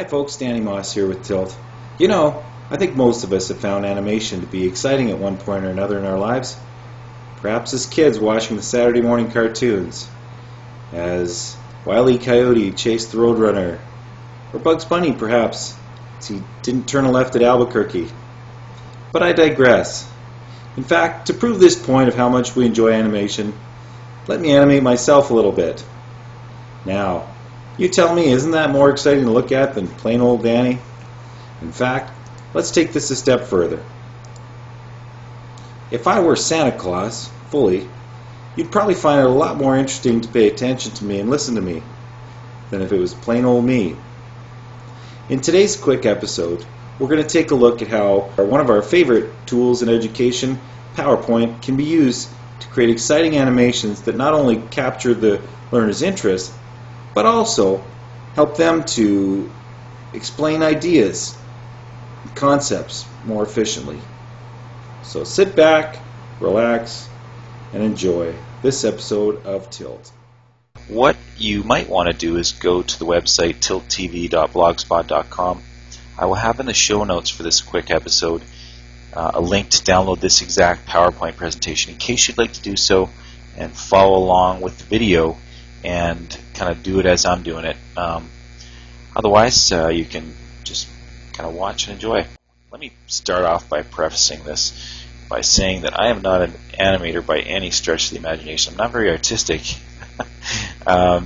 folks, Danny Moss here with Tilt. You know, I think most of us have found animation to be exciting at one point or another in our lives. Perhaps as kids watching the Saturday morning cartoons, as Wile E. Coyote chased the Roadrunner, or Bugs Bunny perhaps, as he didn't turn a left at Albuquerque. But I digress. In fact, to prove this point of how much we enjoy animation, let me animate myself a little bit. Now, you tell me, isn't that more exciting to look at than plain old Danny? In fact, let's take this a step further. If I were Santa Claus, fully, you'd probably find it a lot more interesting to pay attention to me and listen to me than if it was plain old me. In today's quick episode, we're going to take a look at how one of our favorite tools in education, PowerPoint, can be used to create exciting animations that not only capture the learner's interest, but also help them to explain ideas and concepts more efficiently. So sit back, relax, and enjoy this episode of Tilt. What you might want to do is go to the website tilttv.blogspot.com. I will have in the show notes for this quick episode a link to download this exact PowerPoint presentation in case you'd like to do so and follow along with the video and kind of do it as I'm doing it. Otherwise, you can just kind of watch and enjoy. Let me start off by prefacing this by saying that I am not an animator by any stretch of the imagination. I'm not very artistic.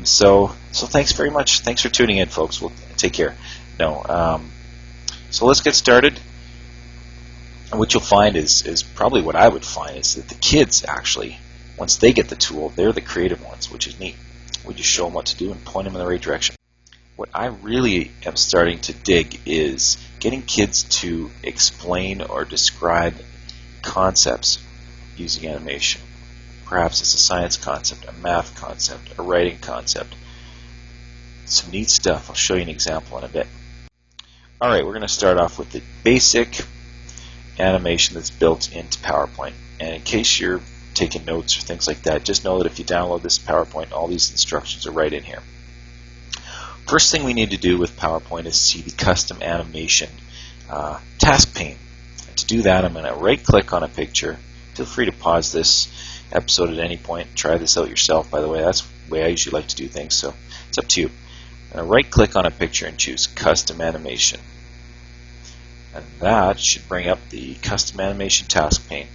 So thanks very much. Thanks for tuning in, folks. We'll take care. So let's get started. And what you'll find is probably what I would find is that the kids actually, once they get the tool, they're the creative ones, which is neat. We just show them what to do and point them in the right direction. What I really am starting to dig is getting kids to explain or describe concepts using animation. Perhaps it's a science concept, a math concept, a writing concept. Some neat stuff. I'll show you an example in a bit. Alright, we're going to start off with the basic animation that's built into PowerPoint. And in case you're taking notes or things like that, just know that if you download this PowerPoint, all these instructions are right in here. First thing we need to do with PowerPoint is see the custom animation task pane. And to do that, I'm going to right click on a picture. Feel free to pause this episode at any point and try this out yourself, by the way. That's the way I usually like to do things, so it's up to you. I'm going to right click on a picture and choose custom animation. And that should bring up the custom animation task pane.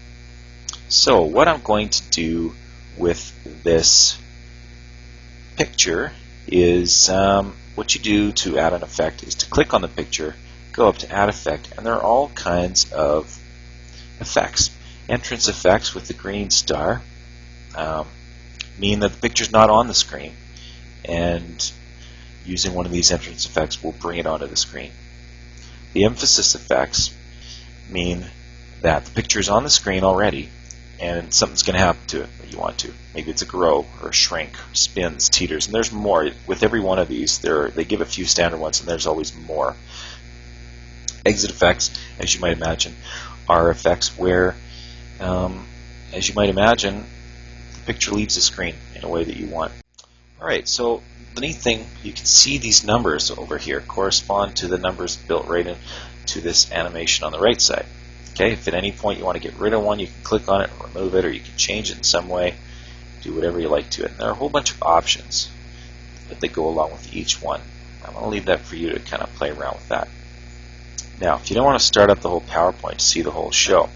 So what I'm going to do with this picture is what you do to add an effect is to click on the picture, go up to add effect, and there are all kinds of effects. Entrance effects with the green star mean that the picture's not on the screen, and using one of these entrance effects will bring it onto the screen. The emphasis effects mean that the picture is on the screen already and something's going to happen to it that you want to. Maybe it's a grow or a shrink, spins, teeters, and there's more. With every one of these, they give a few standard ones, and there's always more. Exit effects, as you might imagine, are effects where, as you might imagine, the picture leaves the screen in a way that you want. Alright, so the neat thing, you can see these numbers over here correspond to the numbers built right into this animation on the right side. Okay, if at any point you want to get rid of one, you can click on it, remove it, or you can change it in some way, do whatever you like to it. And there are a whole bunch of options that go along with each one. I'm going to leave that for you to kind of play around with that. Now, if you don't want to start up the whole PowerPoint to see the whole show,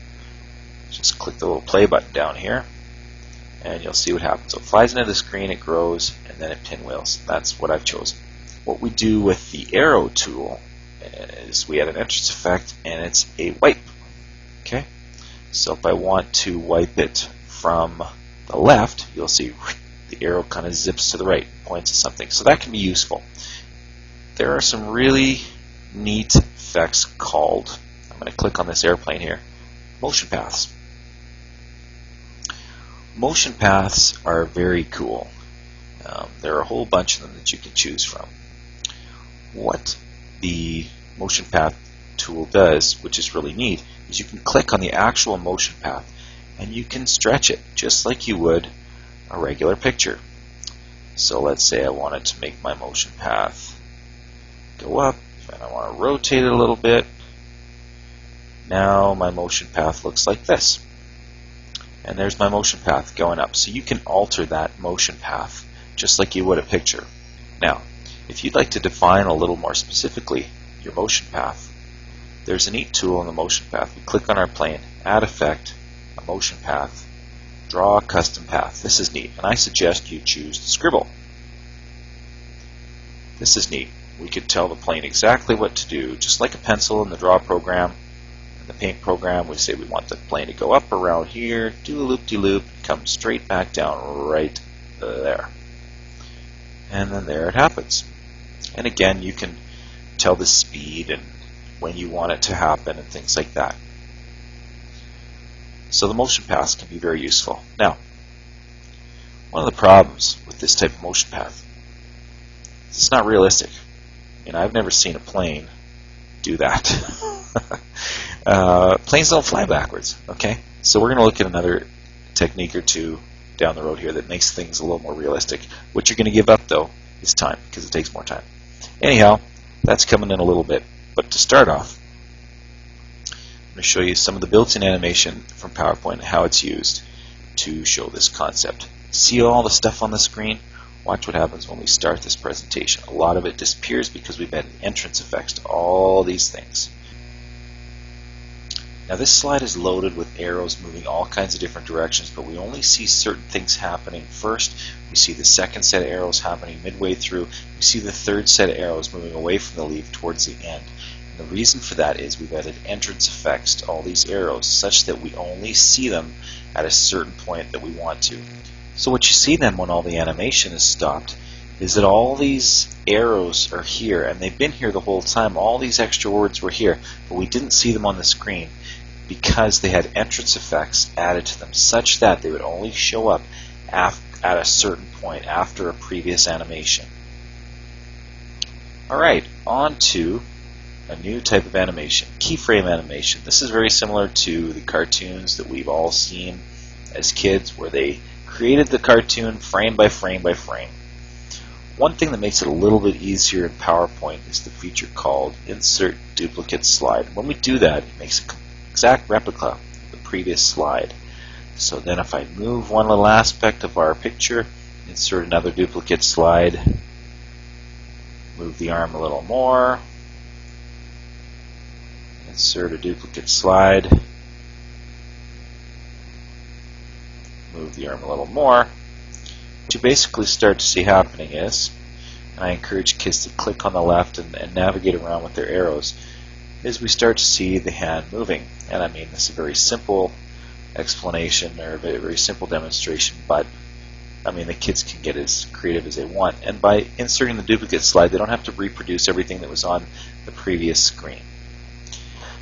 just click the little play button down here, and you'll see what happens. So it flies into the screen, it grows, and then it pinwheels. That's what I've chosen. What we do with the arrow tool is we add an entrance effect, and it's a wipe. Okay, so if I want to wipe it from the left, you'll see the arrow kind of zips to the right, points to something. So that can be useful. There are some really neat effects called, I'm going to click on this airplane here, motion paths. Motion paths are very cool. There are a whole bunch of them that you can choose from. What the motion path tool does, which is really neat, is you can click on the actual motion path and you can stretch it just like you would a regular picture. So let's say I wanted to make my motion path go up, and I want to rotate it a little bit. Now my motion path looks like this. And there's my motion path going up. So you can alter that motion path just like you would a picture. Now, if you'd like to define a little more specifically your motion path, there's a neat tool in the motion path. We click on our plane, add effect, a motion path, draw a custom path. This is neat, and I suggest you choose scribble. This is neat. We could tell the plane exactly what to do, just like a pencil in the draw program. In the paint program, we say we want the plane to go up around here, do a loop-de-loop, come straight back down right there. And then there it happens. And again, you can tell the speed and when you want it to happen and things like that. So the motion paths can be very useful. Now, one of the problems with this type of motion path is it's not realistic. I've never seen a plane do that. Planes don't fly backwards, okay? So we're going to look at another technique or two down the road here that makes things a little more realistic. What you're going to give up, though, is time, because it takes more time. Anyhow, that's coming in a little bit. But to start off, I'm going to show you some of the built-in animation from PowerPoint and how it's used to show this concept. See all the stuff on the screen? Watch what happens when we start this presentation. A lot of it disappears because we've added entrance effects to all these things. Now this slide is loaded with arrows moving all kinds of different directions, but we only see certain things happening first. We see the second set of arrows happening midway through. We see the third set of arrows moving away from the leaf towards the end. And the reason for that is we've added entrance effects to all these arrows such that we only see them at a certain point that we want to. So what you see then when all the animation is stopped is that all these arrows are here, and they've been here the whole time. All these extra words were here, but we didn't see them on the screen because they had entrance effects added to them such that they would only show up at a certain point after a previous animation. Alright, on to a new type of animation, keyframe animation. This is very similar to the cartoons that we've all seen as kids where they created the cartoon frame by frame by frame. One thing that makes it a little bit easier in PowerPoint is the feature called Insert Duplicate Slide. When we do that, it makes an exact replica of the previous slide. So then if I move one little aspect of our picture, insert another duplicate slide, move the arm a little more, insert a duplicate slide, move the arm a little more. What you basically start to see happening is, and I encourage kids to click on the left and navigate around with their arrows, is we start to see the hand moving. And I mean, this is a very simple explanation or a very simple demonstration, but I mean, the kids can get as creative as they want. And by inserting the duplicate slide, they don't have to reproduce everything that was on the previous screen.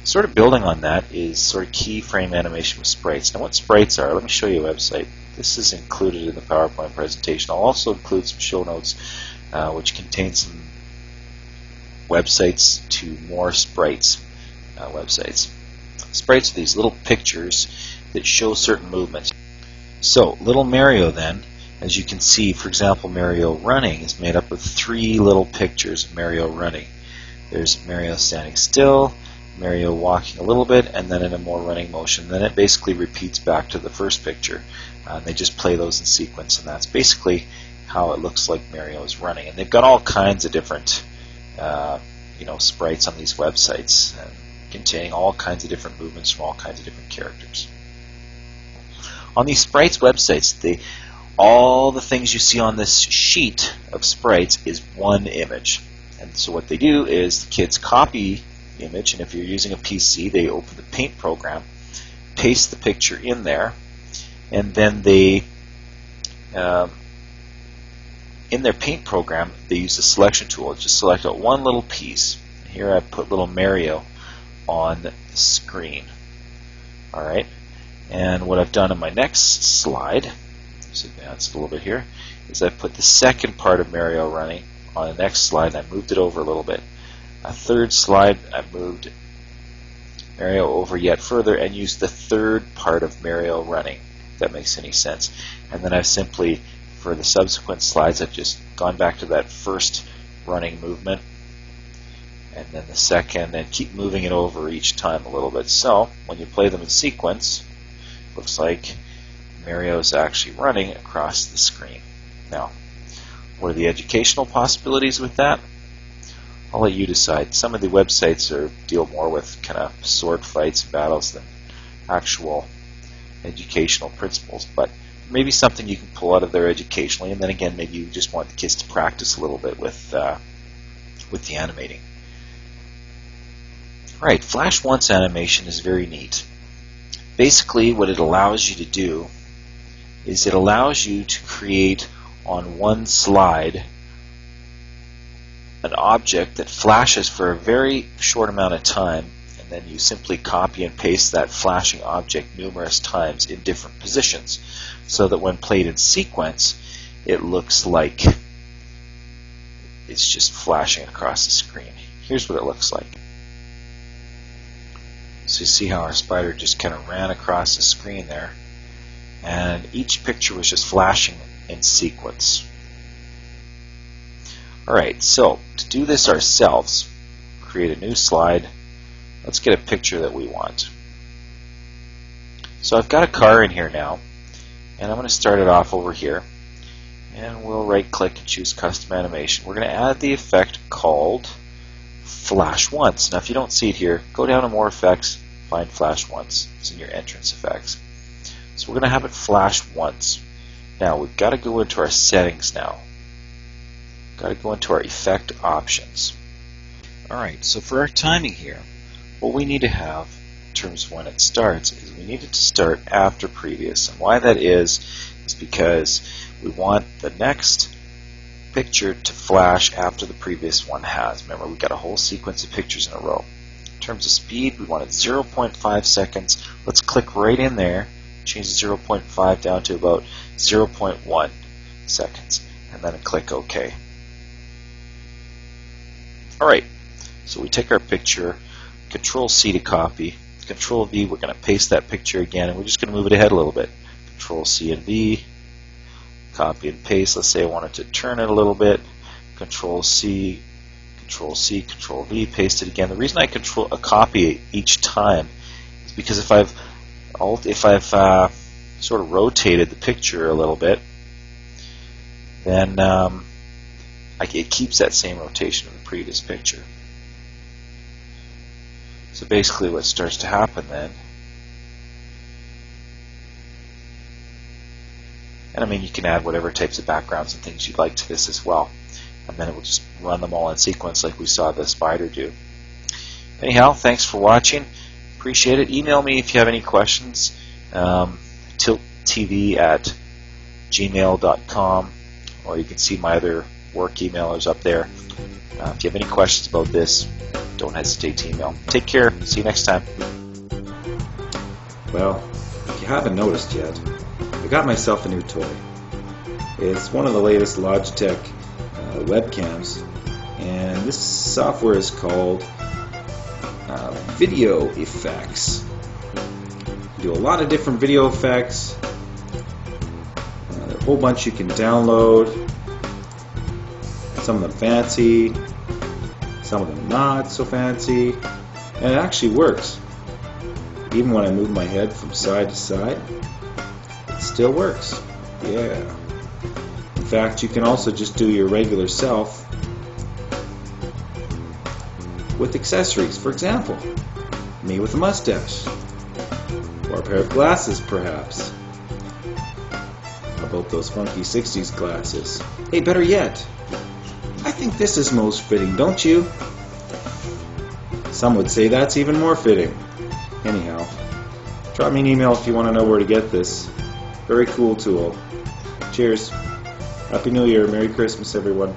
Sort of building on that is sort of keyframe animation with sprites. Now what sprites are, let me show you a website. This is included in the PowerPoint presentation. I'll also include some show notes which contain some websites to more sprites websites. Sprites are these little pictures that show certain movements. So little Mario then, as you can see, for example, Mario running is made up of 3 little pictures of Mario running. There's Mario standing still, Mario walking a little bit, and then in a more running motion. Then it basically repeats back to the first picture. They just play those in sequence, and that's basically how it looks like Mario is running. And they've got all kinds of different sprites on these websites containing all kinds of different movements from all kinds of different characters. On these sprites websites, all the things you see on this sheet of sprites is one image. And so what they do is the kids copy the image, and if you're using a PC, they open the paint program, paste the picture in there, and then they in their paint program they use the selection tool. Just select out one little piece. Here I put little Mario on the screen. Alright, and what I've done in my next slide, let's advance a little bit here, is I've put the second part of Mario running on the next slide, and I moved it over a little bit. A third slide, I moved Mario over yet further and used the third part of Mario running, if that makes any sense. And then I've simply, for the subsequent slides, I've just gone back to that first running movement and then the second, and keep moving it over each time a little bit. So when you play them in sequence, looks like Mario's actually running across the screen. Now, what are the educational possibilities with that? I'll let you decide. Some of the websites deal more with kind of sword fights and battles than actual educational principles, but maybe something you can pull out of there educationally, and then again, maybe you just want the kids to practice a little bit with the animating. Alright, Flash Once animation is very neat. Basically, what it allows you to do is it allows you to create on one slide an object that flashes for a very short amount of time, and then you simply copy and paste that flashing object numerous times in different positions, so that when played in sequence, it looks like it's just flashing across the screen. Here's what it looks like. So you see how our spider just kind of ran across the screen there, and each picture was just flashing in sequence. Alright, so to do this ourselves, create a new slide. Let's get a picture that we want. So I've got a car in here now, and I'm going to start it off over here, and we'll right click and choose custom animation. We're going to add the effect called Flash Once. Now if you don't see it here, go down to More Effects, find Flash Once. It's in your entrance effects. So we're going to have it flash once. Now we've got to go into our settings now. Got to go into our effect options. Alright, so for our timing here, what we need to have in terms of when it starts is we need it to start after previous. And why that is because we want the next picture to flash after the previous one has. Remember, we've got a whole sequence of pictures in a row. In terms of speed, we want it 0.5 seconds. Let's click right in there, change the 0.5 down to about 0.1 seconds, and then click OK. Alright, so we take our picture, Control C to copy, Control V, we're going to paste that picture again, and we're just going to move it ahead a little bit. Control C and V, copy and paste. Let's say I wanted to turn it a little bit. Control C, Control C, Control V, paste it again. The reason I copy it each time is because if I've sort of rotated the picture a little bit, then it keeps that same rotation of the previous picture. So basically what starts to happen then, and I mean you can add whatever types of backgrounds and things you'd like to this as well, and then it will just run them all in sequence like we saw the spider do. Anyhow, thanks for watching. Appreciate it. Email me if you have any questions. tilttv@gmail.com, or you can see my other work emailers up there. If you have any questions about this, don't hesitate to email. Take care. See you next time. Well, if you haven't noticed yet, I got myself a new toy. It's one of the latest Logitech webcams, and this software is called Video Effects. You do a lot of different video effects, a whole bunch you can download, some of them fancy, some of them not so fancy, and it actually works. Even when I move my head from side to side, it still works. Yeah. In fact, you can also just do your regular self with accessories. For example, me with a mustache, or a pair of glasses perhaps. How about those funky 60s glasses? Hey, better yet, I think this is most fitting, don't you? Some would say that's even more fitting. Anyhow, drop me an email if you want to know where to get this. Very cool tool. Cheers. Happy New Year. Merry Christmas, everyone.